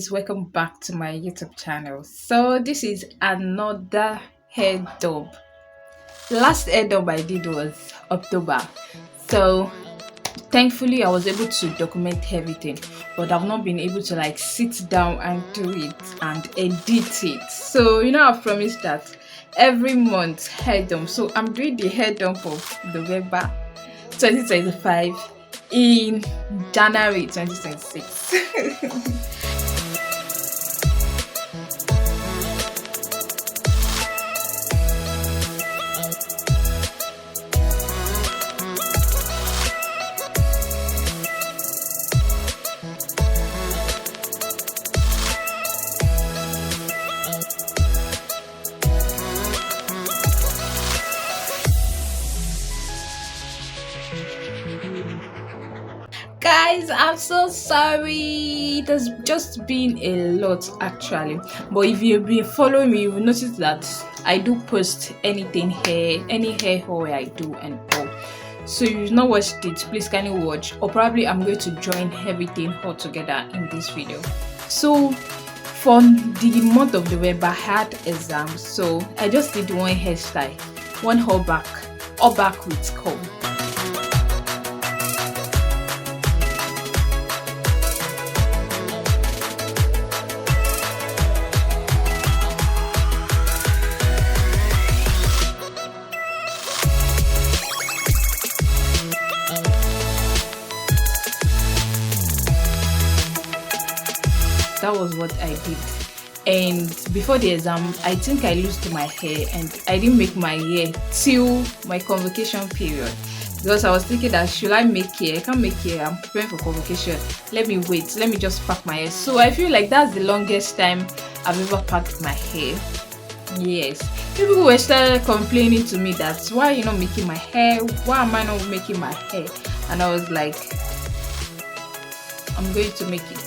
guys, welcome back to my YouTube channel. So this is another hair dub. Last hair dub I did was October. So thankfully I was able to document everything, but I've not been able to sit down and do it and edit it. So I've promised that every month hair dub. So I'm doing the hair dub of November 2025 in January 2026. Guys, I'm so sorry. It has just been a lot actually. But if you've been following me, you will notice that I do post any hair haul I do and all. So if you've not watched it, please kindly watch. Or probably I'm going to join everything all together in this video. So for the month of November, I had exams. So I just did one hairstyle, one all back with comb. That was what I did. And before the exam, I think I lost my hair and I didn't make my hair till my convocation period, because I was thinking that should I make hair? I can't make hair, I'm preparing for convocation. Let me wait, let me just pack my hair. So I feel like that's the longest time I've ever packed my hair. Yes, people were started complaining to me that why you not making my hair, why am I not making my hair? And I was like, I'm going to make it.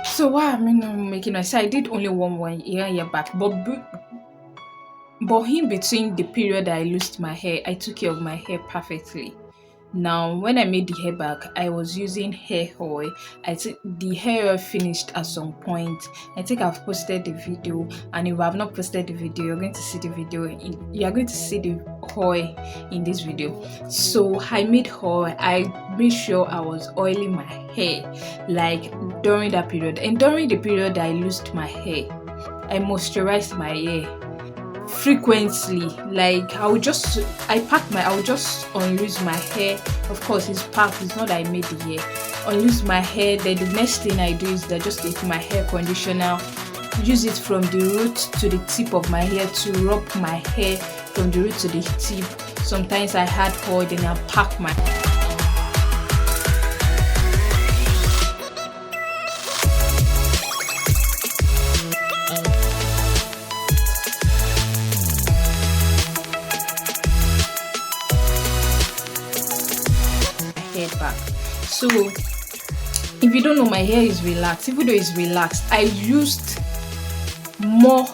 So why am I not making I say I did only one year back, but in between the period I lost my hair, I took care of my hair perfectly. Now, when I made the hair back, I was using hair oil. I think the hair oil finished at some point. I think I've posted the video, and if I have not posted the video, you're going to see the video. You're going to see the oil in this video. So I made oil. I made sure I was oiling my hair, like during that period. And during the period I lost my hair, I moisturized my hair frequently. Like I would just unloose my hair. Of course it's packed, it's not that I made the hair. Unloose my hair, then the next thing I do is that just take my hair conditioner, use it from the root to the tip of my hair to rub my hair from the root to the tip. Sometimes I had oil, then I pack my hair back. So if you don't know, my hair is relaxed. Even though it's relaxed, I used more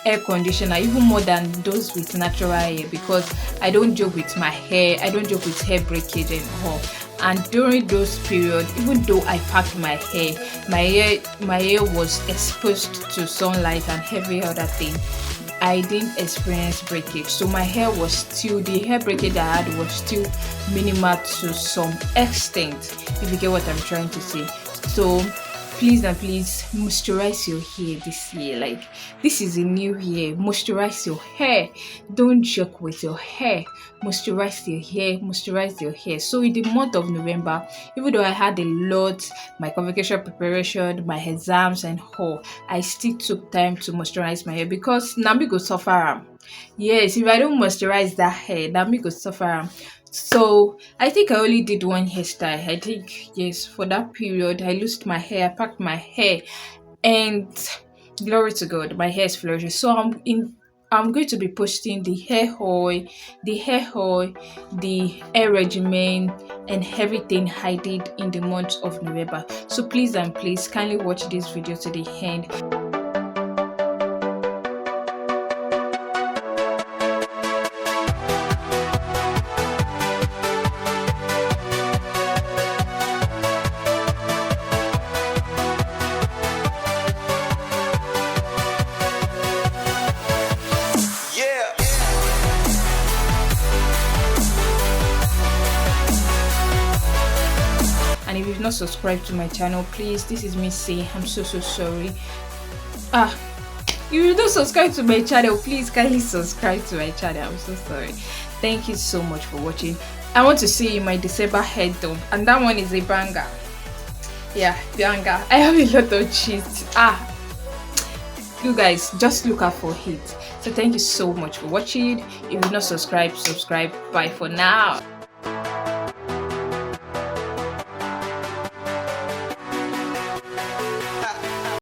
hair conditioner, even more than those with natural hair, because I don't joke with my hair. I don't joke with hair breakage and all. And during those periods, even though I packed my hair was exposed to sunlight and every other thing, I didn't experience breakage. So my hair was still, the hair breakage I had was still minimal to some extent, if you get what I'm trying to say. So please and please moisturize your hair this year. Like, this is a new year. Moisturize your hair. Don't joke with your hair. Moisturize your hair. Moisturize your hair. So in the month of November, even though I had a lot, my convocation preparation, my exams and all, I still took time to moisturize my hair, because Nami go suffer am. Yes, if I don't moisturize that hair, Nami go suffer am. So I think I only did one hairstyle. I think, yes, for that period I lost my hair, I packed my hair, and glory to God, my hair is flourishing. So I'm in I'm going to be posting the hair oil, the hair regimen, and everything I did in the month of November. So please and please kindly watch this video to the end. And if you've not subscribed to my channel, please, this is me saying I'm so sorry. If you don't subscribe to my channel, please kindly subscribe to my channel. I'm so sorry. Thank you so much for watching. I want to see my December head done, and that one is a banger. Yeah, banger. I have a lot of cheese. You guys just look out for it. So thank you so much for watching. If you've not subscribed, subscribe. Bye for now.